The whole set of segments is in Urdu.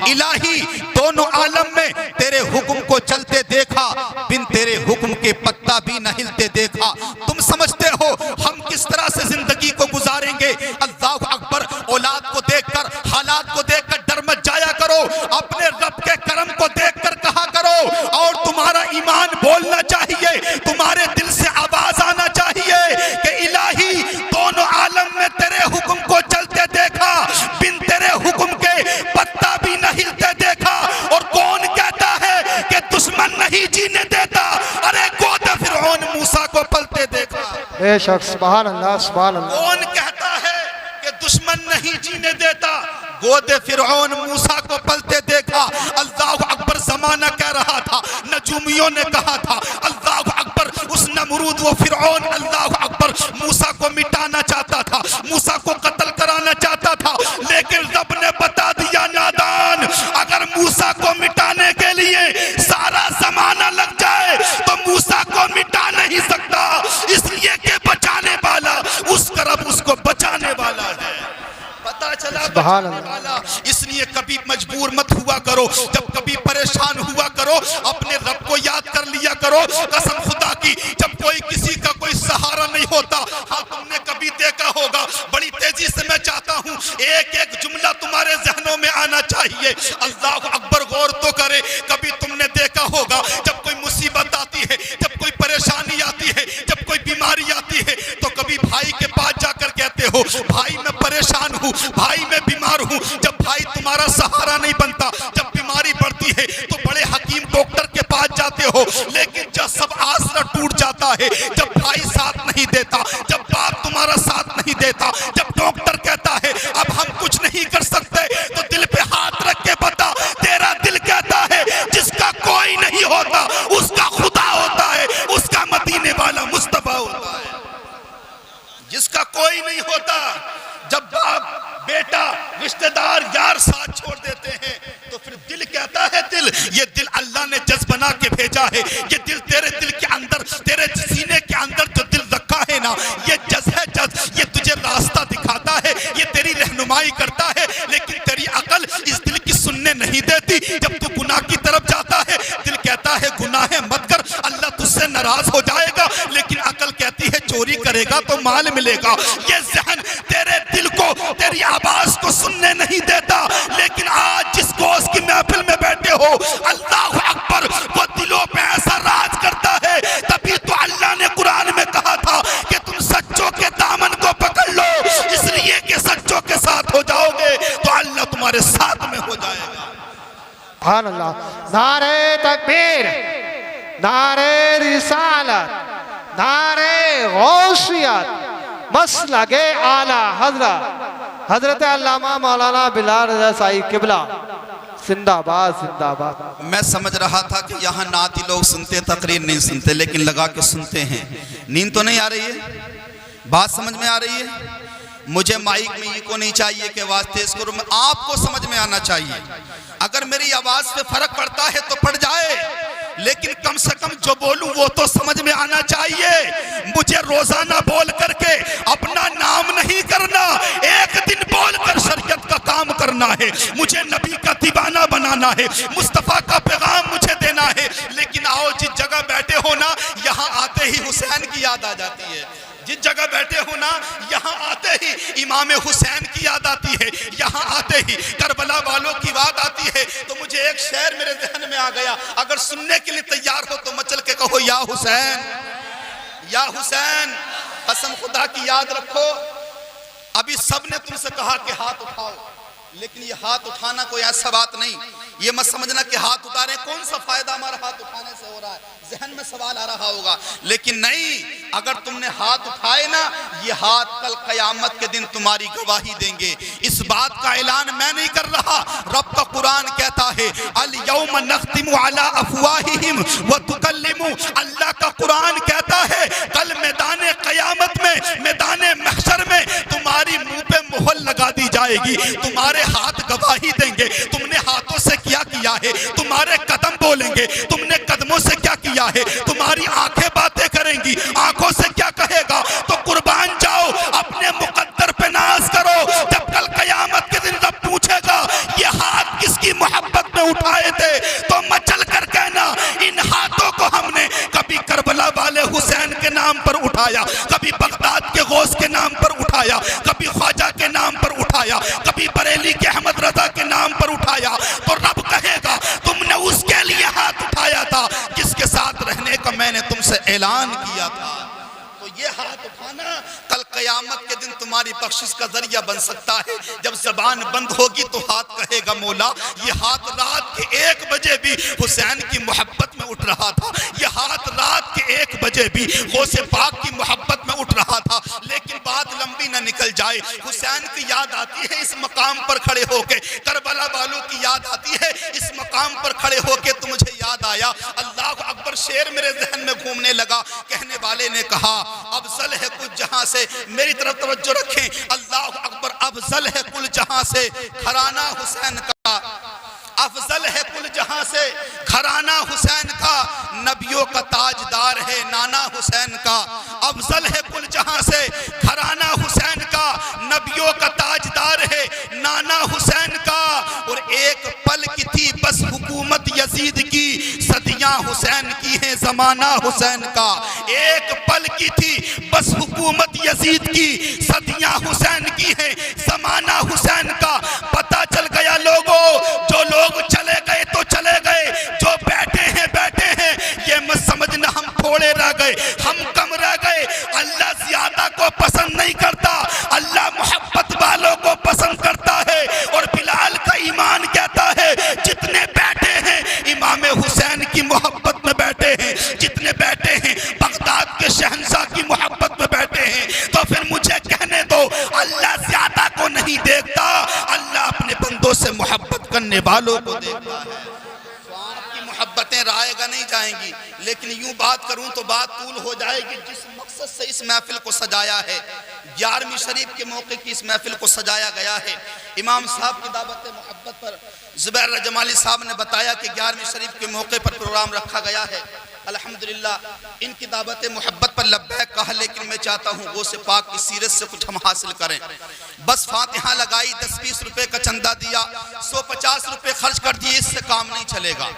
الہی دونوں عالم میں تیرے حکم کو چلتے دیکھا، بن تیرے حکم کے پتا بھی نہ ہلتے دیکھا۔ تم سمجھتے ہو ہم کس طرح سے زندگی کو گزاریں گے؟ اللہ اکبر، اولاد کو دیکھ کر، حالات کو دیکھ کر ڈر مت جایا کرو، اپنے رب کے کرم کو دیکھ کر کہا کرو، اور تمہارا ایمان بولنا چاہیے، تمہارے دل سے آواز آنا چاہیے کہ الہی دونوں عالم میں تیرے حکم کو چلتے دیکھا، بن تیرے حکم کے پتا بھی نہ ہلتے دیکھا۔ اور کون کہتا ہے کہ دشمن نہیں جینے دیتا؟ ارے گود فرعون موسیٰ کو پلتے دیکھا۔ بے شک، سبحان اللہ سبحان اللہ۔ کون کہتا ہے کہ دشمن نہیں جینے دیتا؟ گود فرعون موسیٰ کو پلتے دیکھا۔ اللہ اکبر، زمانہ کہہ رہا تھا، نجومیوں نے کہا تھا، اللہ اکبر، اس نمرود و فرعون اللہ اکبر موسیٰ کو مٹانا چاہتا تھا، موسیٰ کو قتل کرانا چاہتا تھا، لیکن رب نے بتا دیا نادان، اگر موسیٰ کو مٹانے کے لیے سارا زمانہ لگ جائے تو موسیٰ کو مٹا نہیں سکتا، اس لیے کہ بچانے والا اس کا رب اس کو بچانے والا ہے۔ پتا چلا بچانے والا۔ اس لیے کبھی مجبور مت ہوا کرو، جب کبھی پریشان ہوا کرو اپنے رب کو یاد کر لیا کرو۔ قسم خدا کی، جب کوئی کسی کا کوئی سہارا نہیں ہوتا، ہاں تم نے کبھی دیکھا ہوگا، بڑی تیزی سے میں چاہتا ہوں ایک ایک جملہ تمہارے ذہنوں میں آنا چاہیے۔ اللہ اکبر، غور تو کرے، کبھی تم نے دیکھا ہوگا جب کوئی مصیبت آتی ہے، جب کوئی پریشانی آتی ہے، جب کوئی بیماری آتی ہے، تو کبھی بھائی کے پاس جا کر کہتے ہو بھائی میں پریشان ہوں، بھائی میں بیمار ہوں۔ جب بھائی تمہارا سہارا نہیں بنتا، جب بیماری بڑھتی ہے تو بڑے حکیم ڈاکٹر کے پاس جاتے ہو، لیکن جب سب آسرا ٹوٹ جاتا ہے، جب بھائی ساتھ نہیں دیتا، جب باپ تمہارا ساتھ نہیں دیتا، جب ڈاکٹر کہتا ہے اب ہم کچھ نہیں کر سکتے، تو دل پہ ہاتھ رکھ کے بتا، تیرا دل کہتا ہے جس کا کوئی نہیں ہوتا اس کا خدا ہوتا ہے، اس کا مدینے والا مصطفیٰ ہوتا ہے۔ جس کا کوئی نہیں ہوتا، جب باپ، بیٹا، رشتہ دار، یار ساتھ چھوڑ دیتے ہیں تو پھر دل کہتا ہے، دل، یہ دل اللہ نے جذب بنا کے بھیجا ہے، یہ دل تیرے دل کے اندر، تیرے سینے کے اندر جو دل رکھا ہے نا، یہ جذب ہے، جذب، یہ تجھے راستہ دکھاتا ہے، یہ تیری رہنمائی کرتا ہے، لیکن تیری عقل اس دل کی سننے نہیں دیتی۔ جب تو گناہ کی طرف جاتا ہے، دل کہتا ہے گناہ مت کر، اللہ تجھ سے ناراض ہو جائے گا، لیکن عقل کہتی ہے چوری کرے گا تو مال ملے گا۔ یہ ذہن تیرے دل کو، تیری آواز کو سننے نہیں دیتا، لیکن آج جس گوشت کی محفل میں بیٹھے ہو، اللہ اکبر، وہ دلوں پہ ایسا راج کرتا ہے۔ تبھی تو اللہ نے قرآن میں کہا تھا کہ تم سچوں کے دامن کو پکڑ لو، اس لیے کہ سچوں کے ساتھ ہو جاؤ گے تو اللہ تمہارے ساتھ میں ہو جائے گا۔ سبحان اللہ۔ نعرہ تکبیر، نعرہ رسالت، نعرہ غوثیت، مسلک اعلیٰ حضرت علامہ مولانا بلال رضا صاحب قبلہ، زندہ باد زندہ باد۔ میں سمجھ رہا تھا کہ یہاں نعتی لوگ سنتے، تقریر نہیں سنتے، لیکن لگا کے سنتے ہیں۔ نیند تو نہیں آ رہی ہے؟ بات سمجھ میں آ رہی ہے؟ مجھے مائک میں یہ کو نہیں چاہیے کہ آواز تیز کروں، آپ کو سمجھ میں آنا چاہیے۔ اگر میری آواز پہ فرق پڑتا ہے تو پڑ جائے، لیکن کم سے کم جو بولوں وہ تو سمجھ میں آنا چاہیے۔ مجھے روزانہ بول کر کے اپنا نام نہیں کرنا، ایک دن بول کر شریعت کا کام کرنا ہے۔ مجھے نبی کا دیوانہ بنانا ہے، مصطفیٰ کا پیغام مجھے دینا ہے۔ لیکن آؤ، جس جگہ بیٹھے ہو نا، یہاں آتے ہی حسین کی یاد آ جاتی ہے۔ جس جگہ بیٹھے ہو نا، یہاں آتے ہی امام حسین کی یاد آتی ہے، یہاں آتے ہی کربلا والوں کی یاد آتی ہے۔ تو مجھے ایک شعر میرے ذہن میں آ گیا، اگر سننے کے لیے تیار ہو تو مچل کے کہو یا حسین، یا حسین۔ قسم خدا کی یاد رکھو، ابھی سب نے تم سے کہا کہ ہاتھ اٹھاؤ، لیکن یہ ہاتھ اٹھانا کوئی ایسا بات نہیں، یہ مت سمجھنا کہ ہاتھ اتارے کون سا فائدہ ہمارا ہاتھ اٹھانے سے ہو رہا ہے، ذہن میں سوال آ رہا ہوگا، لیکن نہیں، اگر تم نے ہاتھ اٹھائے نا، یہ ہاتھ کل قیامت کے دن تمہاری گواہی دیں گے۔ اس بات کا اعلان میں نہیں کر رہا، رب کا قرآن کہتا ہے الیوم نختم علی افواہہم وتکلم، اللہ کا قرآن کہتا ہے کل میدان قیامت میں، میدان محشر میں تمہاری منہ پہ مہر لگا دی جائے گی، تمہارے ہاتھ گواہی دیں گے، تم نے ہاتھوں سے کیا کیا ہے، تمہارے قدم بولیں گے، تم نے قدموں سے کیا کیا ہے، تمہاری آنکھیں باتیں کریں گی، آنکھوں سے کیا کہے گا۔ تو قربان جاؤ، اپنے مقدر پہ ناز کرو، جب کل قیامت کے دن رب پوچھے گا یہ ہاتھ کس کی محبت اٹھائے تھے تو مچل کر کہنا ان ہاتھوں کو ہم نے کبھی کربلا والے حسین کے نام پر اٹھایا، کبھی بغداد کے غوث کے نام پر اٹھایا، کبھی خواجہ کے نام پر اٹھایا، کبھی بریلی کے احمد رضا کے نام پر اٹھایا، تو رب کہے گا تم نے اس کے لیے ہاتھ اٹھایا تھا جس کے ساتھ رہنے کا میں نے تم سے اعلان کیا تھا۔ تو یہ ہاتھ اٹھانا کل قیامت کے دن تمہاری بخشش کا ذریعہ بن سکتا ہے۔ جب زبان بند ہوگی تو ہاتھ کہے گا مولا یہ ہاتھ رات کے 1 بجے بھی حسین کی محبت میں اٹھ رہا تھا، یہ ہاتھ رات کے 1 بجے بھی غوث پاک کی محبت میں اٹھ رہا تھا، لیکن بات لمبی نہ نکل جائے، حسین کی یاد آتی ہے اس مقام پر کھڑے ہو کے، کربلا والوں کی یاد آتی ہے اس مقام پر کھڑے ہو کے، تو مجھے یاد آیا اللہ اکبر شعر میرے ذہن میں گھومنے لگا۔ کہنے والے نے کہا افضل ہے کچھ جہاں سے، میری طرف توجہ رکھیں، اللہ اکبر، افضل ہے کل جہاں سے گھرانہ حسین کا، افضل ہے کل جہاں سے گھرانہ حسین کا، نبیوں کا تاجدار ہے نانا حسین کا، افضل ہے کل جہاں سے گھرانہ حسین کا، نبیوں کا تاجدار ہے نانا حسین کا، اور ایک پل کی تھی بس حکومت یزید کی، صدیاں حسین کی ہیں زمانہ حسین کا، ایک پل کی تھی بس حکومت یزید کی، صدیاں حسین کی ہیں زمانہ حسین کا، پتہ چل گیا لوگوں، جو لوگ چلے گئے تو چلے گئے، جو بیٹھے ہیں بیٹھے ہیں، یہ مت سمجھنا ہم تھوڑے رہ گئے، ہم کم رہ گئے، اللہ زیادہ کو پسند نہیں کرتا، اللہ محبت والوں کو پسند کرتا ہے، اور بلال کا ایمان کہتا ہے جتنے بیٹھے ہیں امام حسین کی محبت میں بیٹھے ہیں، جتنے بیٹھے ہیں بغداد کے شہنشاہ کی محبت میں بیٹھے ہیں، تو پھر مجھے کہنے دو اللہ زیادہ کو نہیں دیکھتا، اللہ اپنے بندوں سے محبت کرنے والوں کو دیکھتا ہے۔ تو آپ کی محبتیں رائے گا نہیں جائیں گی، لیکن یوں بات کروں تو بات طول ہو جائے گی۔ جس مقصد سے اس محفل کو سجایا ہے، 11ویں شریف کے موقع کی اس محفل کو سجایا گیا ہے، امام صاحب کی دعوت محبت پر زبیر جمالی صاحب نے بتایا کہ 11ویں شریف کے موقع پر پروگرام رکھا گیا ہے۔ الحمدللہ ان کی دعوت محبت پر لبیک کہا، لیکن میں چاہتا ہوں غوث پاک کی سیرت سے کچھ ہم حاصل کریں۔ بس فاتحہ لگائی، 10-20 روپے کا چندہ دیا، 150 روپے خرچ کر دیے، اس سے کام نہیں چلے گا۔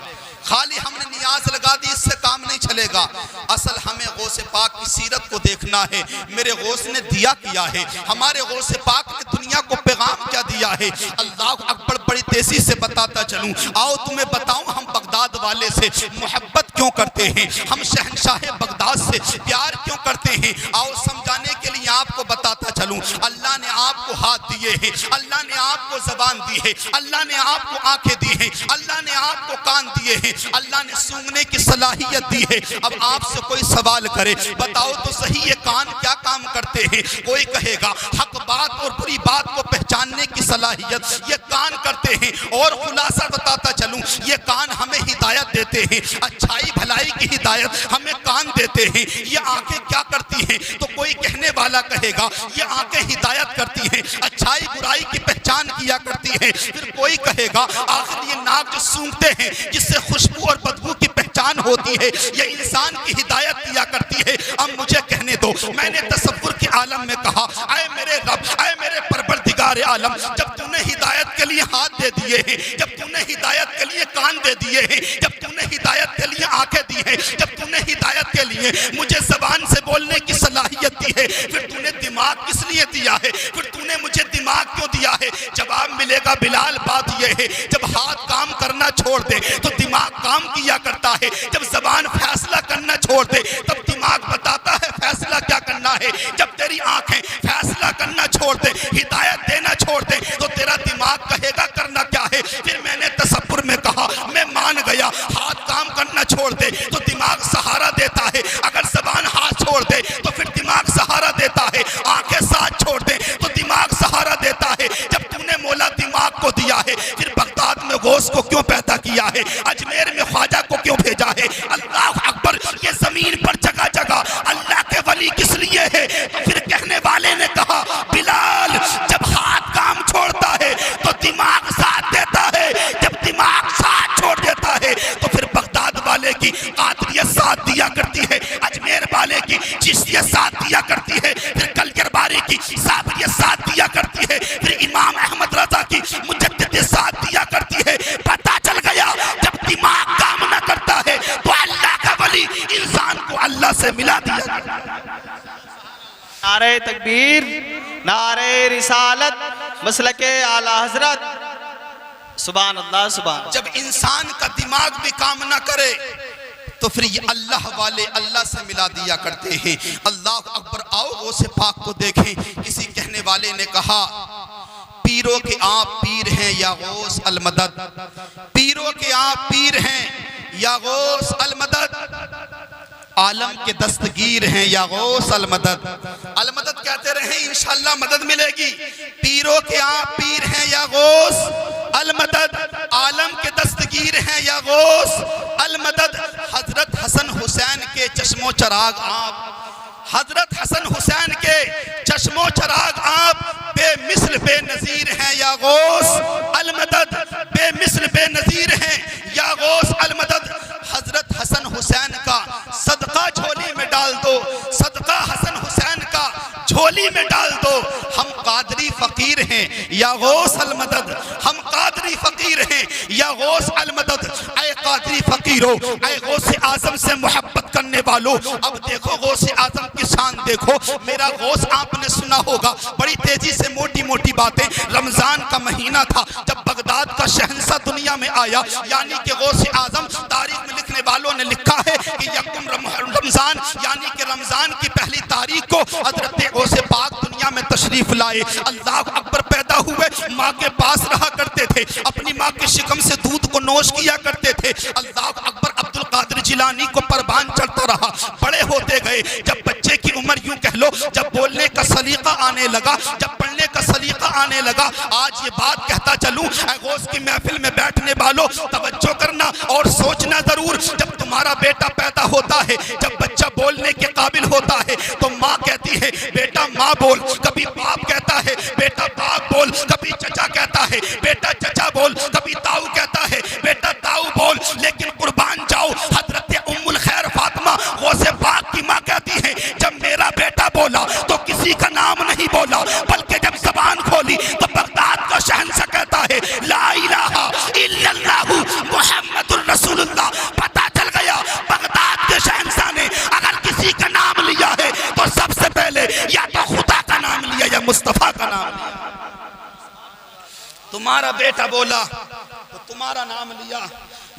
خالی ہم نے نیاز لگا دی، اس سے کام نہیں چلے گا۔ اصل ہمیں غوث پاک کی سیرت کو دیکھنا ہے، میرے غوث نے دیا کیا ہے، ہمارے غوث پاک نے دنیا کو پیغام کیا دیا ہے۔ اللہ اکبر، بڑی تیزی سے بتاتا چلوں، آؤ تمہیں بتاؤں ہم بغداد والے سے محبت کیوں کرتے ہیں، ہم شہنشاہ بغداد سے پیار کیوں کرتے ہیں، آؤ سمجھانے کے لیے آپ کو بتاتا چلوں۔ اللہ نے آپ کو ہاتھ دیے ہیں، اللہ نے آپ کو زبان دی ہے، اللہ نے آپ کو آنکھیں دی ہیں، اللہ نے آپ کو کان دیے ہیں، اللہ نے سونگنے کی صلاحیت دی ہے۔ اب آپ سے کوئی سوال کرے بتاؤ تو صحیح یہ کان کیا کام کرتے ہیں، کوئی کہے گا حق بات اور بری بات کو پہچاننے کی صلاحیت یہ کان کرتے ہیں، اور خلاصہ بتاتا چلوں یہ کان ہمیں ہدایت دیتے ہیں، اچھائی بھلائی کی ہدایت ہمیں کان دیتے ہیں۔ یہ آنکھیں کیا کرتی ہیں، تو کوئی کہنے والا کہے گا یہ آنکھیں ہدایت کرتی ہیں، اچھائی برائی کی پہچان کیا کرتی ہیں۔ پھر کوئی کہے گا آخر یہ ناک جو سونگتے ہیں جس سے خوشبو اور بدبو کی پہچان ہوتی ہے، یہ انسان کی ہدایت کیا کرتی ہے۔ اب مجھے کہنے دو، میں نے تصور کے عالم میں کہا اے میرے رب، اے میرے پروردگار عالم، جب تو نے ہدایت کے لیے ہاتھ دے دیے ہیں، جب تو نے ہدایت کے لیے کان دے دیے ہیں، جب تو نے ہدایت کے لیے آنکھیں دی ہیں، جب تو نے ہدایت کے لیے مجھے زبان سے بولنے کی صلاحیت دی ہے، پھر تو نے دماغ کس لیے دیا ہے، پھر تو نے مجھے دماغ کیوں دیا ہے؟ جواب ملے گا بلال بات یہ ہے، جب ہاتھ کام کرنا چھوڑ دے تو دماغ کام کیا کرتا ہے، جب زبان فیصلہ کرنا چھوڑ دے تب دماغ بتاتا ہے فیصلہ کیا کرنا ہے، جب تیری آنکھیں فیصلہ کرنا چھوڑ دے، ہدایت دینا چھوڑ دے تو تیرا دماغ کہے گا کرنا کیا ہے۔ پھر میں نے تصور میں کہا میں مان گیا، ہاتھ کام کرنا چھوڑ دے تو دماغ سہارا دیتا ہے، اگر زبان ہاتھ چھوڑ دے تو پھر دماغ سہارا دیتا ہے، آنکھیں ساتھ چھوڑ دے تو دماغ سہارا دیتا ہے۔ جب تو نے مولا دماغ کو دیا ہے، پھر بغداد میں غوث کو کیوں پیدا کیا ہے، اجمیر میں خواجہ کو کیوں بھیجا ہے؟ اللہ اکبر، یہ زمین پر جگہ جگہ اللہ کے ولی کس لیے ہے؟ تو پھر کہنے والے نے کہا بلال جب ہاتھ کام چھوڑتا ہے تو دماغ ساتھ دیتا ہے، جب دماغ ساتھ چھوڑ دیتا ہے تو پھر بغداد والے کی قادریت ساتھ دیا کرتی ہے، اجمیر والے کی چشتیت ساتھ دیا کرتی ہے، پھر کلگر باری کی صابریت ساتھ دیا کرتی ہے، پھر امام احمد رضا کی مجدد ساتھ دیا کرتی ہے۔ پتہ چل گیا نعرہ تکبیر، نعرہ رسالت، مسلک اعلیٰ حضرت. سبحان اللہ سبحان اللہ. جب انسان کا دماغ بھی کام نہ کرے تو پھر یہ اللہ والے اللہ سے ملا دیا کرتے ہیں. اللہ اکبر. آؤ غوث پاک کو دیکھیں. کسی کہنے والے نے کہا پیروں کے آپ پیر ہیں یا غوث المدد، پیروں کے آپ پیر ہیں یا غوث المدد، عالم کے دستگیر ہیں یا غوث المدد. المدد کہتے رہیں انشاءاللہ مدد ملے گی. پیروں کے آپ پیر ہیں یا غوث المدد، عالم کے دستگیر ہیں یا غوث المدد. حضرت حسن حسین کے چشم و چراغ آپ، حضرت حسن حسین کے چشم و چراغ آپ بے مثل بے نظیر ہیں یا غوث المدد، بے مثل بے نظیر ہیں یا غوث المدد. حضرت حسن حسین کا صدقہ جھولی میں ڈال دو، صدقہ حسن حسین کا جھولی میں ڈال دو. ہم قادری فقیر ہیں یا غوث المدد، ہم قادری فقیر ہیں یا غوث المدد. اے قادری فقیرو، اے غوث اعظم سے محبت کرنے والو، اب دیکھو غوث اعظم کی شان دیکھو. میرا غوث آپ نے سنا ہوگا بڑی تیزی سے موٹی موٹی باتیں. رمضان کا مہینہ تھا جب بغداد کا شہنشاہ دنیا میں آیا، یعنی کہ غوث اعظم. تاریخ میں لکھنے والوں نے لکھا ہے کہ یکم رمضان یعنی کہ رمضان کی پہلی تاریخ کو حضرت غوث پاک دنیا میں تشریف لائے. اللہ اکبر. پیدا ہوئے ماں کے پاس رہا کرتے تھے، اپنی ماں کے شکم سے دودھ کو نوش کیا کرتے تھے. اللہ اکبر. عبد القادر جیلانی کو پروان چڑھتا رہا، بڑے ہوتے گئے. جب بچے کی عمر یوں کہہ لو، جب بولنے کا سلیقہ آنے لگا، جب پڑھنے کا سلیقہ آنے لگا. آج یہ بات کہتا چلوں اے غوث کی محفل میں بیٹھنے والوں، توجہ کرنا اور سوچنا ضرور. جب تمہارا بیٹا پیدا ہوتا ہے، جب بچہ بولنے کے قابل ہوتا ہے تو ماں کہتی ہے بیٹا ماں بول، کبھی باپ کہتا ہے بیٹا باپ بول، کبھی چچا کہتا ہے بیٹا چچا بول، کبھی تاؤ کہتا ہے بیٹا تاؤ بول. لیکن قربان جاؤ، حضرت ام الخیر فاطمہ غوث پاک کی ماں کہتی ہے جب میرا بیٹا بولا تو کسی کا نام نہیں بولا، بلکہ جب زبان کھولی تو بغداد کا شہنشاہ کہتا ہے لا الہ الا اللہ محمد الرسول اللہ. پتہ چل گیا بغداد کے شہنشاہ نے اگر کسی کا نام لیا ہے تو سب سے پہلے یا تو خدا کا نام لیا یا مصطفیٰ کا نام لیا. تمہارا بیٹا بولا تو تمہارا نام لیا.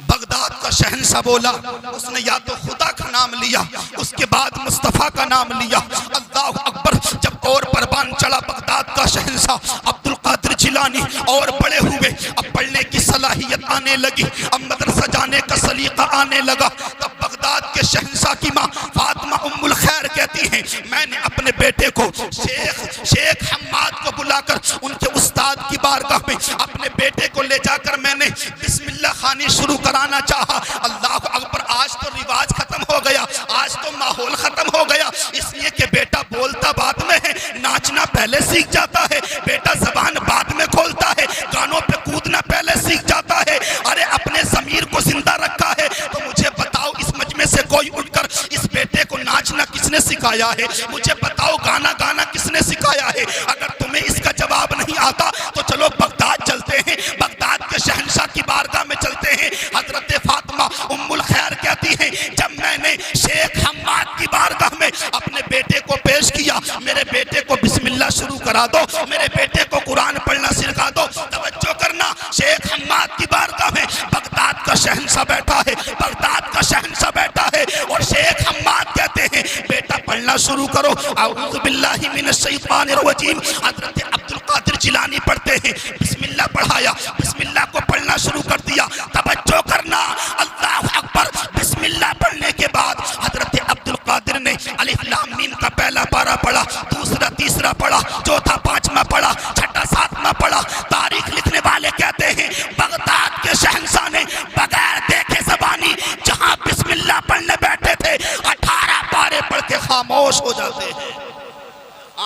بغداد کا شہنشاہ بولا، اس نے یا تو خدا کا نام لیا، اس کے بعد مصطفیٰ کا نام لیا. اللہ اکبر. جب اور پروان چڑھا بغداد کا شہنشاہ عبد القادر جیلانی اور بڑے ہوئے، اب پڑھنے کی صلاحیت آنے لگی، اب مدرسہ جانے کا سلیقہ آنے لگا. تب بغداد کے شہنشاہ کی ماں فاطمہ ام الخیر کہتی ہیں میں نے اپنے بیٹے کو شیخ حماد کو بلا کر ان کے استاد کی بارگاہ میں اپنے بیٹے کو لے جا کر میں نے بسم اللہ خوانی شروع کرانا چاہا. اللہ اکبر. آج تو رواج ختم ہو گیا، آج تو ماحول ختم ہو گیا، اس لیے کہ بیٹا بولتا بعد میں ہے، ناچنا پہلے سیکھ جاتا ہے. بیٹا زبان بعد میں کھولتا ہے، گانوں پہ کودنا پہلے سیکھ جاتا ہے. ارے اپنے ضمیر کو زندہ رکھا ہے تو مجھے بتاؤ اس مجمع سے کوئی اٹھ کر اس بیٹے کو ناچنا کس نے سکھایا ہے؟ مجھے بتاؤ گانا گانا کس نے سکھایا ہے؟ اگر تمہیں اس کا جواب نہیں آتا تو چلو بغداد چلتے ہیں، بغداد کے شہنشاہ کی بارگاہ میں چلتے ہیں. حضرت فاطمہ ام الخیر کہتی ہیں جب میں نے شیخ حماد کی بارگاہ میں اپنے بیٹے کو پیش کیا، میرے بیٹے کو بسم اللہ شروع کرا دو، میرے بیٹے کو قرآن پڑھنا سکھا دو. توجہ کرنا، شیخ حماد کی بارگاہ میں بغداد کا شہنشاہ بیٹھا ہے، بغداد کا شہنشاہ بیٹھا ہے اور شیخ حماد کہتے ہیں بیٹا پڑھنا شروع کرو. اعوذ باللہ من الشیطان الرجیم. حضرت عبد القادر جیلانی پڑھتے ہیں، بسم اللہ پڑھایا، بسم اللہ کو پڑھنا شروع کر دیا. توجہ کرنا، اللہ اکبر. بسم اللہ پڑھنے کے بعد حضرت عبد القادر نے الف لام میم کا پہلا پارہ پڑھا، دوسرا تیسرا پڑھا، چوتھا پانچواں پڑھا، چھٹا ساتواں پڑھا. تاریخ لکھنے والے کہتے ہیں بغداد کے شہنشاہ نے بغیر دیکھے زبانی جہاں بسم اللہ پڑھنے بیٹھے تھے 18 پارے پڑھ کے خاموش ہو جاتے ہیں.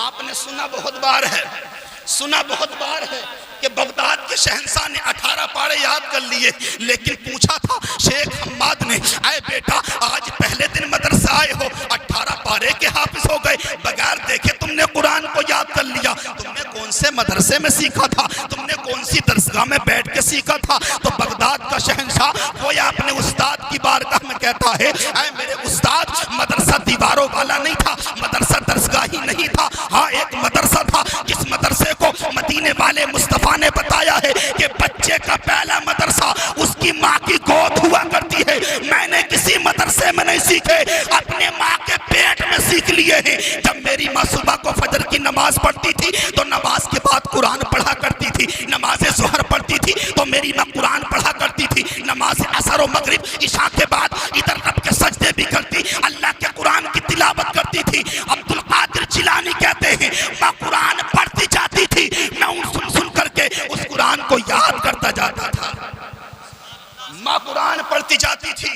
آپ نے سنا بہت بار ہے، سنا بہت بار ہے کہ بغداد کے شہنشاہ نے 18 پارے یاد کر لیے، لیکن پوچھا تھا شیخ حماد نے اے بیٹا آج پہلے دن مدرسہ آئے ہو، 18 پارے کے حافظ ہو گئے، بغیر دیکھے تم نے قرآن کو یاد کر لیا. تم نے کون سے مدرسے میں سیکھا تھا؟ تم نے کون سی درسگاہ میں بیٹھ کے سیکھا تھا؟ تو بغداد کا شہنشاہ وہ یا اپنے استاد کی بارگاہ میں کہتا ہے اے میرے استاد، مدرسہ دیواروں والا نہیں تھا، مدرسہ درسگاہ ہی نہیں تھا، پہلا مدرسہ اس کی ماں کی گود ہوا کرتی ہے. میں نے کسی مدرسے میں نہیں سیکھے, اپنے ماں کے پیٹ میں سیکھ لیے ہیں. جب میری ماں صبح کو فجر کی نماز پڑھتی تھی تو نماز کے بعد قرآن پڑھا کرتی تھی. نماز ظہر پڑھتی تھی تو میری ماں قرآن پڑھا کرتی تھی. نماز عصر و مغرب عشاء کے بعد ادھر رب کے سجدے بھی کرتی, اللہ کے قرآن کی تلاوت کرتی تھی. عبد القادر جیلانی کہتے ہیں ماں قرآن پڑھتی جاتی تھی, میں سن سن کر کے اس قرآن کو یاد کرتا جاتا تھا. ماں قرآن پڑھتی جاتی تھی,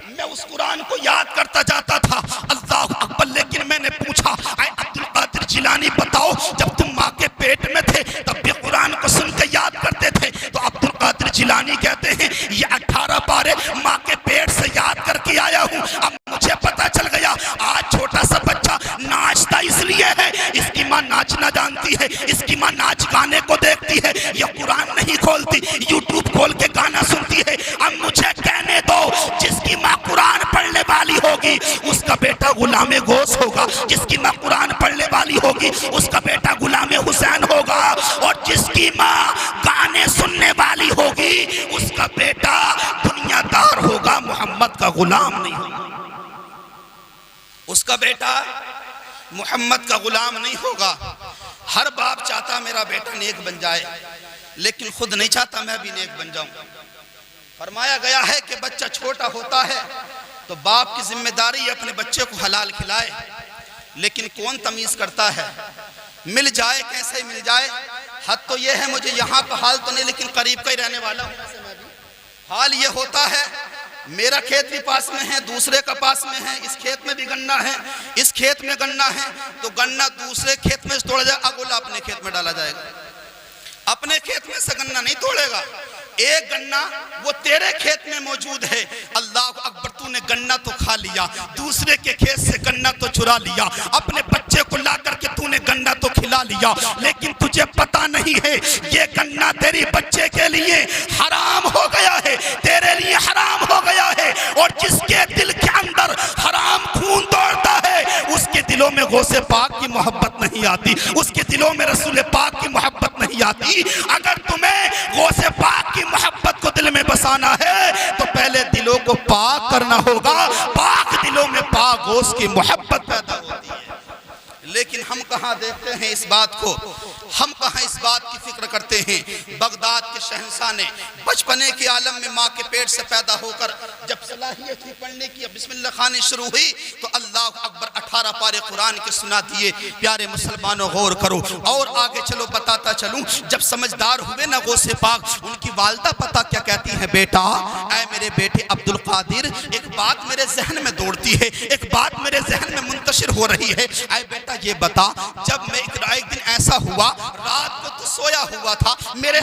میں اس قرآن کو یاد کرتا جاتا تھا. اللہ اکبر. لیکن میں نے پوچھا اے عبد القادر جیلانی بتاؤ, جب تم ماں کے پیٹ میں تھے تب بھی قرآن کو سن کے یاد کرتے تھے؟ تو عبد القادر جیلانی کہتے ہیں یہ 18 پارے ماں کے پیٹ سے یاد کر کے آیا ہوں. اب مجھے پتا چل گیا آج چھوٹا سا بچہ ناچتا اس لیے ہے, اس کی ماں ناچنا جانتی ہے, اس کی ماں ناچ گانے کو دیکھتی ہے, یہ قرآن نہیں کھولتی, یوٹیوب کھول کے گانا سنتی ہے. اب مجھے کہنے دو, جس کی ماں قرآن پڑھنے والی ہوگی اس کا بیٹا غلام گوس ہوگا, جس کی ماں قرآن پڑھنے والی ہوگی اس کا بیٹا غلام حسین ہوگا, اور جس کی ماں گانے سننے والی ہوگی اس کا بیٹا دنیا دار ہوگا, محمد کا غلام نہیں ہوگا. اس کا بیٹا محمد کا غلام نہیں ہوگا. ہر باپ چاہتا میرا بیٹا نیک بن جائے, لیکن خود نہیں چاہتا میں بھی نیک بن جاؤں. فرمایا گیا ہے کہ بچہ چھوٹا ہوتا ہے تو باپ کی ذمہ داری ہے اپنے بچے کو حلال کھلائے, لیکن کون تمیز کرتا ہے؟ مل جائے کیسے مل جائے. حد تو یہ ہے, مجھے یہاں پہ حال تو نہیں لیکن قریب کا ہی رہنے والا ہوں. حال یہ ہوتا ہے میرا کھیت بھی پاس میں ہے, دوسرے کا پاس میں ہے, اس کھیت میں بھی گنا ہے, اس کھیت میں گنا ہے, تو گنا دوسرے کھیت میں توڑا جائے, اگولا اپنے کھیت میں ڈالا جائے گا. اپنے کھیت میں سے گنا نہیں توڑے گا, ایک گنا وہ تیرے کھیت میں موجود ہے. اللہ اکبر. تو نے گنا تو کھا لیا, دوسرے کے کھیت سے گنا تو چرا لیا, اپنے بچے کو لا کر کے تو نے گنا تو کھلا لیا, لیکن تجھے پتا نہیں ہے یہ گنا تیری بچے کے لیے حرام ہو گیا ہے, تیرے لیے حرام ہو گیا ہے. اور جس کے دل کے اندر حرام خون دوڑتا ہے اس کے دلوں میں غوث پاک کی محبت نہیں آتی, اس کے دلوں میں رسول پاک کی محبت نہیں آتی. اگر تمہیں غوث پاک کی محبت کو دل میں بسانا ہے تو پہلے دلوں کو پاک کرنا ہوگا. پاک دلوں میں پاک غوث کی محبت پیدا ہوتی ہے. لیکن ہم کہاں دیکھتے ہیں اس بات کو, ہم کہاں اس بات کی فکر کرتے ہیں. بغداد کے شہنشاہ نے بچپنے کے عالم میں ماں کے پیٹ سے پیدا ہو کر جب صلاحیت ہی پڑھنے کی بسم اللہ خوانی شروع ہوئی تو اللہ اکبر 18 پارے قرآن کے سنا دیے. پیارے مسلمانوں غور کرو اور آگے چلو بتاتا چلوں. جب سمجھدار ہوئے نا غوث پاک, ان کی والدہ پتہ کیا کہتی ہے, بیٹا اے میرے بیٹے عبد القادر, ایک بات میرے ذہن میں دوڑتی ہے, ایک بات میرے ذہن میں منتشر ہو رہی ہے. اے بیٹا یہ بتا, جب میں ایک دن ایسا ہوا رات کو تو سویا ہوا تھا, میرے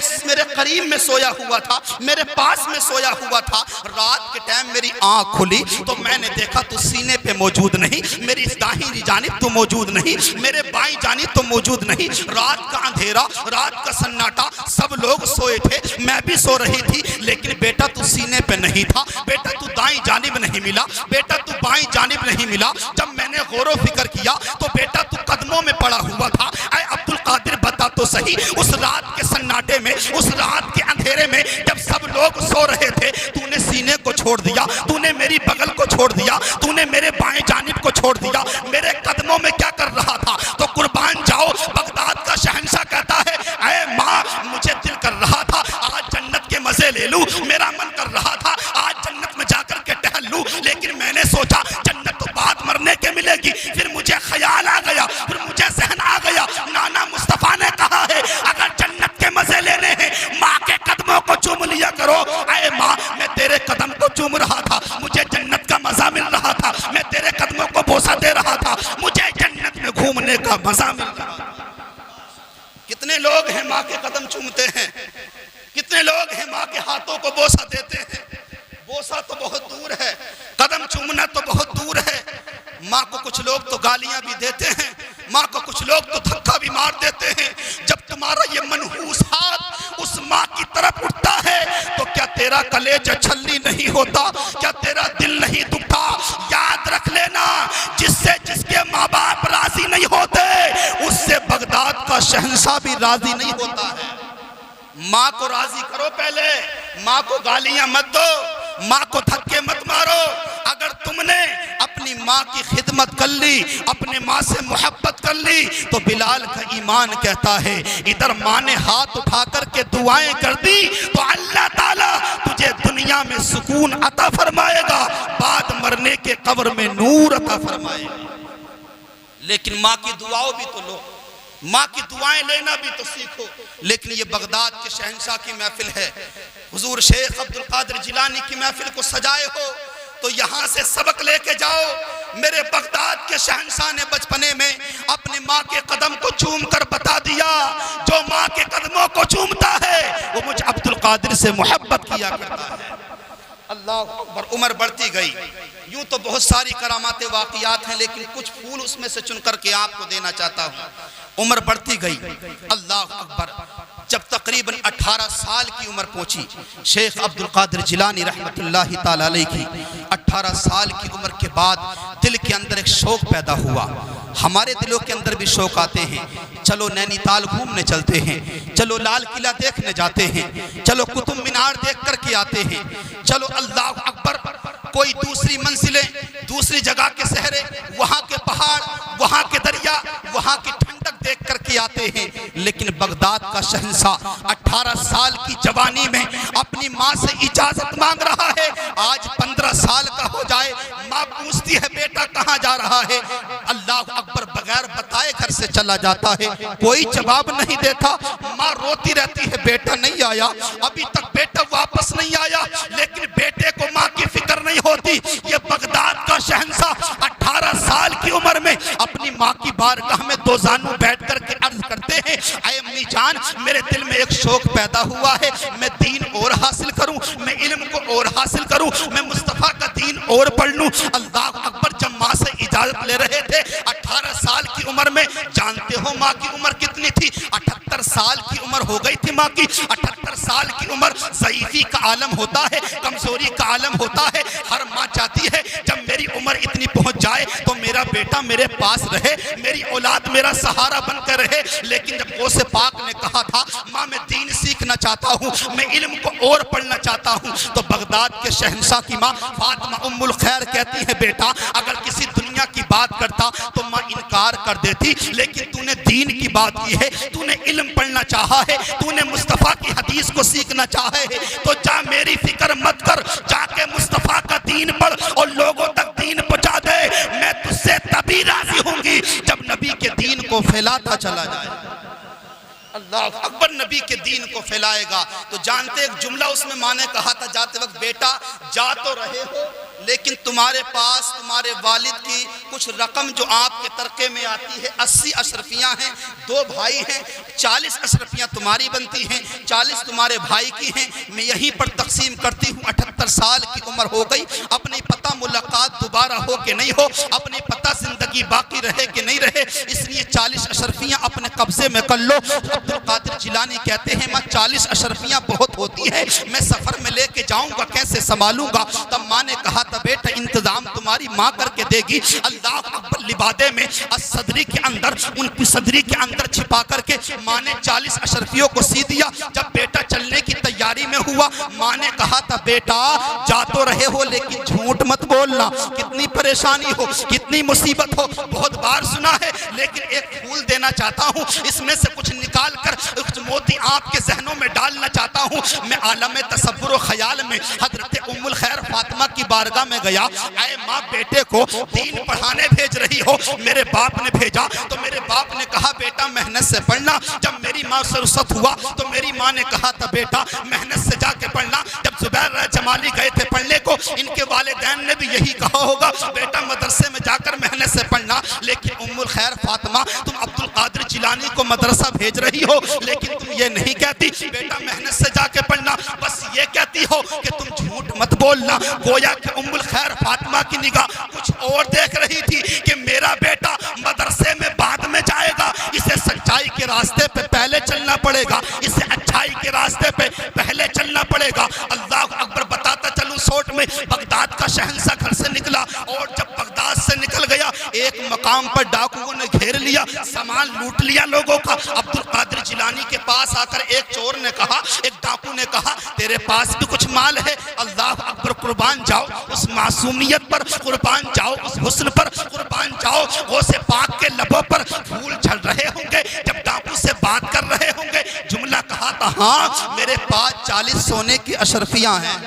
قریب میں سویا ہوا تھا, میرے پاس میں سویا ہوا تھا, رات کے ٹائم میری آنکھ کھلی تو میں نے دیکھا تو سینے پہ موجود نہیں, میری داہنی جانب تو موجود نہیں, میرے بائیں جانب تو موجود نہیں. رات کا اندھیرا, رات کا سناٹا, سب لوگ سوئے تھے, میں بھی سو رہی تھی, لیکن بیٹا تو سینے پہ نہیں تھا, بیٹا تو دائیں جانب نہیں ملا, بیٹا تو بائیں جانب نہیں ملا. جب میں نے غور و فکر کیا تو بیٹا تو قدموں میں پڑا ہوا تھا. اے عبد القادر بتا تو صحیح, اس رات کے سناٹے میں, اس رات کے اندھیرے میں جب سب لوگ سو رہے تھے تو نے سینے کو چھوڑ دیا, تو نے میری بغل کو چھوڑ دیا, تو نے میرے بائیں جانب کو چھوڑ دیا, میرے قدموں میں کیا کر رہا تھا؟ تو قربان جاؤ, بغداد کا شہنشاہ کہتا ہے اے ماں مجھے دل کر رہا تھا آج جنت کے مزے لے لوں, میرا من کر رہا تھا آج جنت میں جا کر کے ٹہل لوں, لیکن میں نے سوچا جنت تو بعد مرنے کے ملے گی. پھر مجھے خیال آ گیا, پھر مجھے ذہن آ گیا, نانا مصطفیٰ نے کہا ہے اگر جنت کے مزے لینے ہیں ماں کے قدموں کو چوم لیا کرو. اے ماں میں تیرے قدم کو چوم رہا تھا, مجھے جنت کا مزہ مل رہا تھا, میں تیرے قدموں کو بوسہ دے رہا تھا, مجھے جنت میں گھومنے کا مزہ مل رہا تھا. کتنے لوگ ہیں ماں کے قدم چومتے ہیں, کتنے لوگ ہیں ماں کے ہاتھوں کو بوسہ دیتے ہیں. بوسہ تو بہت دور ہے, قدم چومنا تو بہت دور ہے. ماں کو کچھ لوگ تو گالیاں بھی دیتے ہیں, ماں کو کچھ لوگ تو دھکا بھی مار دیتے ہیں. جب تمہارا یہ منحوس ہاتھ اس ماں کی طرف اٹھتا ہے تو کیا تیرا کلیجہ چھلنی نہیں ہوتا, کیا تیرا دل نہیں دکھتا؟ یاد رکھ لینا, جس کے ماں باپ راضی نہیں ہوتے اس سے بغداد کا شہنشاہ بھی راضی نہیں ہوتا ہے. ماں کو راضی کرو پہلے، ماں کو گالیاں مت دو، ماں کو دھکے مت مارو۔ اگر تم نے اپنی ماں کی خدمت کر لی، اپنے ماں سے محبت کر لی، تو بلال کا ایمان کہتا ہے ادھر ماں نے ہاتھ اٹھا کر کے دعائیں کر دی تو اللہ تعالیٰ تجھے دنیا میں سکون عطا فرمائے گا، بعد مرنے کے قبر میں نور عطا فرمائے گا۔ لیکن ماں کی دعاؤں بھی تو لو، ماں کی دعائیں لینا بھی تو سیکھو۔ لیکن یہ بغداد کے شہنشاہ کی محفل ہے، حضور شیخ عبد القادر جیلانی کی محفل کو سجائے ہو تو یہاں سے سبق لے کے جاؤ۔ میرے بغداد کے شہنشاہ نے بچپنے میں اپنی ماں کے قدم کو چوم کر بتا دیا، جو ماں کے قدموں کو چومتا ہے وہ مجھ عبد القادر سے محبت کیا کرتا ہے۔ اللہ اکبر۔ عمر بڑھتی گئی، یوں تو بہت ساری کرامات واقعات ہیں لیکن کچھ پھول اس میں سے چن کر کے آپ کو دینا چاہتا ہوں۔ عمر بڑھتی گئی، اللہ اکبر۔ جب تقریباً 18 سال کی عمر پہنچی، شیخ عبد القادر جیلانی رحمت اللہ تعالیٰ علیہ کی 18 سال کی عمر کے بعد دل کے اندر ایک شوق پیدا ہوا۔ ہمارے دلوں کے اندر بھی شوق آتے ہیں، چلو نینی تال گھومنے چلتے ہیں، چلو لال قلعہ دیکھنے جاتے ہیں، چلو قطب مینار دیکھ کر کے آتے ہیں، چلو اللہ اکبر کوئی دوسری منزلیں، دوسری جگہ کے صحرے، وہاں کے پہاڑ، وہاں کے دریا، وہاں کی ٹھنڈک دیکھ کر کے آتے ہیں۔ لیکن بغداد کا شہنشاہ 18 سال کی جوانی میں اپنی ماں سے اجازت مانگ رہا ہے۔ آج 15 سال کا ہو جائے، ماں پوچھتی ہے بیٹا کہاں جا رہا ہے؟ اللہ اکبر بغیر بتائے گھر سے چلا جاتا ہے، کوئی جواب نہیں دیتا۔ ماں روتی رہتی ہے بیٹا نہیں آیا، ابھی تک بیٹا واپس نہیں آیا، لیکن بیٹے کو ماں کی فکر نہیں ہوتی۔ یہ بغداد کا شہنشاہ 18 سال کی عمر میں اپنی ماں کی بارگاہ میں دو زانوں بیٹھ کر کے عرض کرتے ہیں اے امی جان، میرے دل میں ایک شوق پیدا ہوا ہے، میں دین اور حاصل کروں، میں علم کو اور حاصل کروں، میں مصطفیٰ کا دین اور پڑھ لوں۔ اللہ اکبر۔ جب ماں سے اجازت لے رہے تھے 18 سال کی عمر میں، جانتے ہو ماں کی عمر کتنی تھی؟ 78 سال کی عمر ہو گئی تھی ماں کی۔ 78 سال کی عمر ضعیفی کا عالم ہوتا ہے، کمزوری کا عالم ہوتا ہے۔ ہر ماں چاہتی ہے جب میری عمر اتنی پہنچ جائے تو میرا بیٹا میرے پاس رہے، میری اولاد میرا سہارا بن کر رہے۔ لیکن جب غوث پاک نے کہا تھا ماں میں دین سیکھنا چاہتا ہوں، میں علم کو اور پڑھنا چاہتا ہوں، تو بغداد کے شہنشاہ کی ماں فاطمہ ام الخیر کہتی ہے بیٹا اگر کسی دنیا کی بات کرتا تو ماں انکار کر دیتی، لیکن تو نے دین کی بات کی ہے، تو نے علم پڑھنا چاہا ہے، تو نے مصطفیٰ کی حدیث کو سیکھنا چاہا ہے، تو جا میری فکر مت کر، جا کے مصطفیٰ کا دین پڑھ اور لوگوں تک دین پہنچا دے۔ میں تجھ سے تبھی راضی ہوں گی جب نبی کے دین کو پھیلاتا چلا جائے۔ اللہ اکبر۔ نبی کے دین کو پھیلائے گا تو جانتے ایک جملہ اس میں ماں نے کہا تھا جاتے وقت بیٹا جا تو رہے ہو لیکن تمہارے پاس تمہارے والد کی کچھ رقم جو آپ کے ترکے میں آتی ہے 80 اشرفیاں ہیں، 2 بھائی ہیں، 40 اشرفیاں تمہاری بنتی ہیں، 40 تمہارے بھائی کی ہیں، میں یہیں پر تقسیم کرتی ہوں۔ 78 سال کی عمر ہو گئی، اب نہیں پتہ ملاقات دوبارہ ہو کہ نہیں ہو، اب نہیں پتہ زندگی باقی رہے کہ نہیں رہے، اس لیے 40 اشرفیاں اپنے قبضے میں کر لو۔ عبد القادر جیلانی کہتے ہیں ماں 40 اشرفیاں بہت ہوتی ہے، میں سفر میں لے کے جاؤں گا کیسے سنبھالوں گا؟ تب ماں نے کہا تھا بیٹا انتظام تمہاری ماں کر کے دے گی۔ اللہ اکبر۔ لبادے میں صدری کے اندر، ان کی صدری کے اندر چھپا کر کے ماں نے 40 اشرفیوں کو سی دیا۔ جب بیٹا چلنے کی تیاری میں ہوا ماں نے کہا تھا بیٹا جا تو رہے ہو لیکن جھوٹ مت بولنا، کتنی پریشانی ہو کتنی مصیبت ہو بہت بار سنا ہے، لیکن ایک پھول دینا چاہتا ہوں، اس میں سے کچھ نکال کر کچھ موتی آپ کے ذہنوں میں ڈالنا چاہتا ہوں۔ میں عالم تصور و خیال میں حضرت ام الخیر فاطمہ کی بارگاہ میں گیا، اے ماں بیٹے کو دین پڑھانے بھیج رہی ہو، میرے باپ نے بھیجا تو میرے باپ نے کہا بیٹا محنت سے پڑھنا۔ جب میری ماں سے رخصت ہوا تو میری ماں نے کہا تھا بیٹا محنت سے جا کے پڑھنا۔ جب زبیر جمالی گئے تھے پڑھنے کو ان کے والدین نے بھی یہی کہا ہوگا بیٹا مدرسے میں جا کر محنت سے پڑھنا، لیکن ام الخیر فاطمہ تم عبد القادر جیلانی کو مدرسہ بھیج رہی ہو لیکن تم یہ نہیں کہتی بیٹا محنت سے جا کے پڑھنا، بس یہ کہتی ہو کہ تم جھوٹ مت بولنا۔ گویا کہ ام الخیر فاطمہ کی نگاہ کچھ اور دیکھ رہی تھی کہ میرا بیٹا مدرسے میں بعد میں جائے گا، اسے سچائی کے راستے پہ پہلے چلنا پڑے گا، اسے اچھائی کے راستے پہ پہلے چلنا پڑے گا۔ اللہ اکبر۔ بتاتا چلوں سوٹ میں بغداد کا شہنشاہ گھر سے نکلا اور جب بغداد سے نکل گیا ایک مقام پر ڈاکو لوگوں نے گھیر لیا، سامان لوٹ لیا لوگوں کا۔ عبد القادر جیلانی کے پاس آ کر ایک چور نے کہا، ایک ڈاکو نے کہا تیرے پاس بھی کچھ مال ہے؟ اللہ اکبر، قربان جاؤ اس معصومیت پر، قربان جاؤ اس حسن پر، قربان جاؤ غوث پاک کے لبوں پر پھول جھل رہے ہوں گے جب ڈاکو سے بات کر رہے ہوں گے۔ جملہ کہا تھا ہاں میرے پاس 40 سونے کی اشرفیاں ہیں۔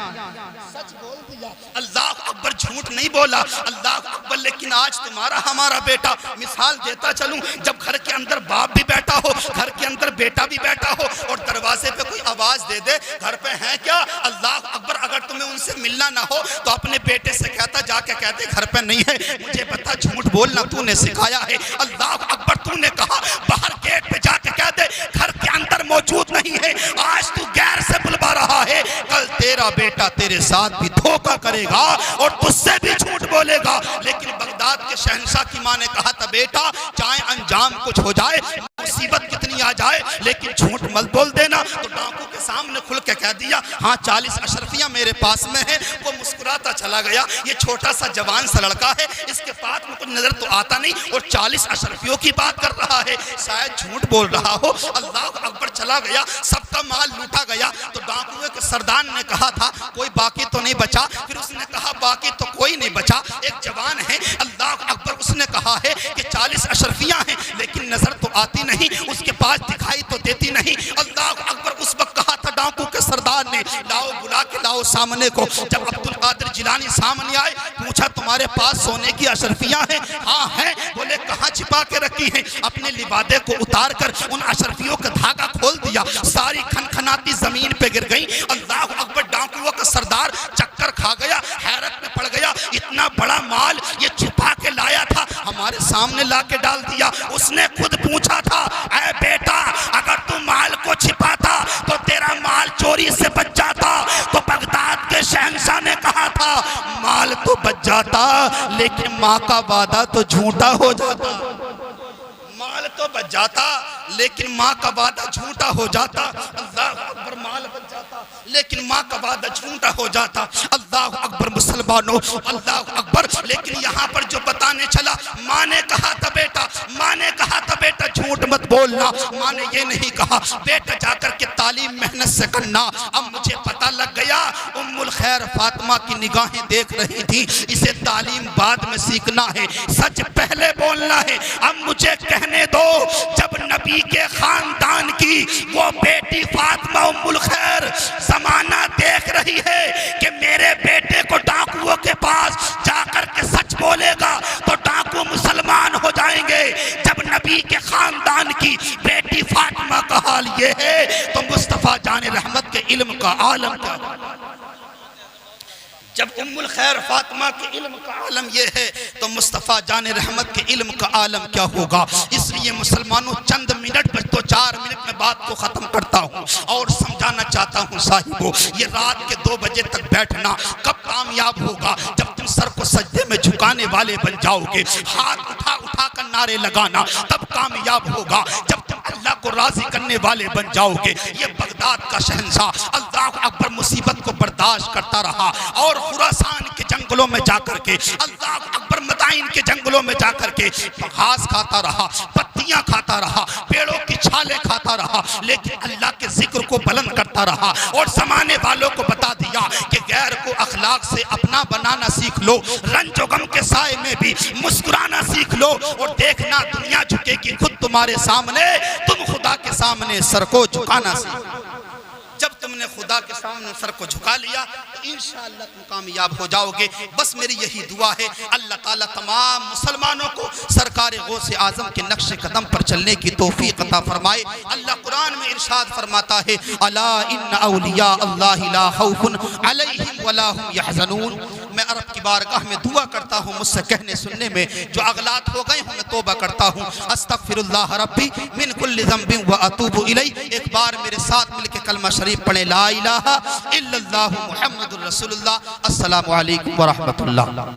سچ بول دیا، اللہ اکبر، جھوٹ نہیں بولا، اللہ اکبر۔ لیکن آج تمہارا ہمارا بیٹا، مثال دیتا چلوں، جب گھر کے اندر باپ بھی بیٹھا ہو، گھر کے اندر بیٹا بھی بیٹھا ہو اور دروازے پہ کوئی آواز دے دے گھر پہ ہیں کیا، اللہ اکبر، اگر تمہیں ان سے ملنا نہ ہو تو اپنے بیٹے سے کہتا جا کے کہتے گھر پہ نہیں ہے، مجھے پتا جھوٹ بولنا تو نے سکھایا ہے۔ اللہ اکبر، تو نے کہا باہر گیٹ پہ جا کے کہہ دے گھر کے اندر موجود نہیں ہے، آج تو غیر سے بلوا رہا ہے، کل تیرا بیٹا تیرے ساتھ بھی دھوکہ کرے گا اور تجھ سے بھی جھوٹ بولے گا۔ لیکن بغداد کے شہنشاہ کی ماں نے کہا تھا بیٹا چاہے انجام کچھ ہو جائے، مصیبت کتنی آ جائے، لیکن جھوٹ مت بول دینا۔ تو ڈاکو کے سامنے کھل کے کہہ دیا ہاں 40 اشرفیاں میرے پاس میں ہیں۔ وہ مسکراتا چلا گیا، یہ چھوٹا سا جوان سا لڑکا ہے، اس کے پاس میں کچھ نظر تو آتا نہیں اور 40 اشرفیوں کی بات کر رہا ہے، شاید جھوٹ بول رہا ہو۔ اللہ اکبر، چلا گیا، سب کا مال لوٹا گیا۔ تو ڈاکوئے کے سردار نے کہا تھا کوئی باقی تو نہیں بچا؟ پھر اس نے کہا باقی تو کوئی نہیں بچا، ایک جوان ہے، اللہ اکبر، اس نے کہا ہے کہ 40 اشرفیاں ہیں لیکن نظر تو آتی نہیں، اس کے پاس دکھائی تو دیتی نہیں۔ اللہ اکبر، اس وقت کہا تھا ڈاکو کے سردار نے لاؤ، بلا کے لاؤ سامنے کو۔ جب عبد القادر جیلانی سامنے آئے، پوچھا تمہارے پاس سونے کی اشرفیاں ہیں؟ ہاں ہیں۔ بولے کہاں چھپا کے رکھی ہیں؟ اپنے لبادے کو اتار کر ان اشرفیوں کا دھاگا کھول دیا، ساری کھنکھناتی زمین پہ گر گئی۔ اللہ اکبر، ڈاکوؤں کا سردار چکر کھا گیا، حیرت میں پڑ گیا، اتنا بڑا مال یہ چھپا کے لایا تھا، ہمارے سامنے لا کے ڈال دیا۔ اس نے خود پوچھا تھا اے بیٹا اگر تو مال کو چھپاتا تو تیرا مال چوری سے بچ جاتا؟ تو بغداد کے شہنشاہ نے کہا تھا مال تو بچ جاتا لیکن ماں کا وعدہ تو جھوٹا ہو جاتا۔ مال تو بچ جاتا لیکن ماں کا وعدہ جھوٹا ہو جاتا۔ اللہ اکبر، مال بچ جاتا لیکن ماں کا وعدہ جھوٹا ہو جاتا۔ اللہ اکبر مسلمانوں، اللہ اکبر۔ لیکن یہاں پر جو بتانے چلا، ماں نے کہا تھا بیٹا، ماں نے کہا تھا بیٹا جھوٹ مت بولنا۔ ماں نے یہ نہیں کہا بیٹا جا کر کے تعلیم محنت سے کرنا۔ اب مجھے پتہ لگ گیا ام الخیر فاطمہ کی نگاہیں دیکھ رہی تھی، اسے تعلیم بعد میں سیکھنا ہے، سچ پہلے بولنا ہے۔ اب مجھے کہنے دو جب نبی کے خاندان کی وہ بیٹی فاطمہ ام الخیر زمانہ دیکھ رہی ہے کہ میرے بیٹے کو ڈاکوؤں کے پاس جا کر کے سچ بولے گا تو ڈاکو مسلمان ہو جائیں گے، جب نبی کے خاندان کی بیٹی فاطمہ کا حال یہ ہے تو مصطفیٰ جان رحمت کے علم کا عالم کیا ہوگا؟ جب ام الخیر فاطمہ کے علم کا عالم یہ ہے تو مصطفیٰ جان رحمت کے علم کا عالم کیا ہوگا؟ اس لیے مسلمانوں چند منٹ بس 2-4 منٹ میں بات کو ختم کرتا ہوں اور سمجھانا چاہتا ہوں صاحبو، یہ رات کے 2 بجے تک بیٹھنا کب کامیاب ہوگا؟ جب تم سر کو سجدے میں جھکانے والے بن جاؤ گے، ہاتھ اٹھا اٹھا کر نعرے لگانا تب کامیاب ہوگا، جب تم اللہ کو راضی کرنے والے بن جاؤ گے۔ یہ بغداد کا شہنشاہ اللہ اکبر مصیبت کو برداشت کرتا رہا اور خراسان کے جنگلوں میں جا کر کے، اللہ اکبر مدائن کے جنگلوں میں جا کر کے گھاس کھاتا رہا، پتیاں کھاتا رہا، پیڑوں کی چھالیں کھاتا رہا، لیکن اللہ کے ذکر کو بلند کرتا رہا اور زمانے والوں کو بتا دیا کہ غیر کو اخلاق سے اپنا بنانا سیکھ لو، رنج و غم کے سائے میں بھی مسکرانا سیکھ لو اور دیکھنا دنیا جھکے گی خود تمہارے سامنے، تم خدا کے سامنے سر کو جھکانا سیکھ لو۔ جب تم نے خدا کے سامنے سر کو جھکا لیا تو انشاءاللہ تم کامیاب ہو جاؤ گے۔ بس میری یہی دعا ہے اللہ تعالیٰ تمام مسلمانوں کو سرکار غوث اعظم کے نقش قدم پر چلنے کی توفیق عطا فرمائے۔ اللہ قرآن میں ارشاد فرماتا ہے الا ان اولیاء اللہ لا خوف علیہم ولا هم يحزنون۔ میں عرب کی بارگاہ میں دعا کرتا ہوں، مجھ سے کہنے سننے میں جو اغلاط ہو گئے ہوں میں توبہ کرتا ہوں۔ استغفر اللہ ربی من کل ذنب واتوب الیہ۔ ایک بار میرے ساتھ مل کے کلمہ شریف پڑھیں، لا الہ الا اللہ محمد الرسول اللہ۔ السلام علیکم ورحمۃ اللہ۔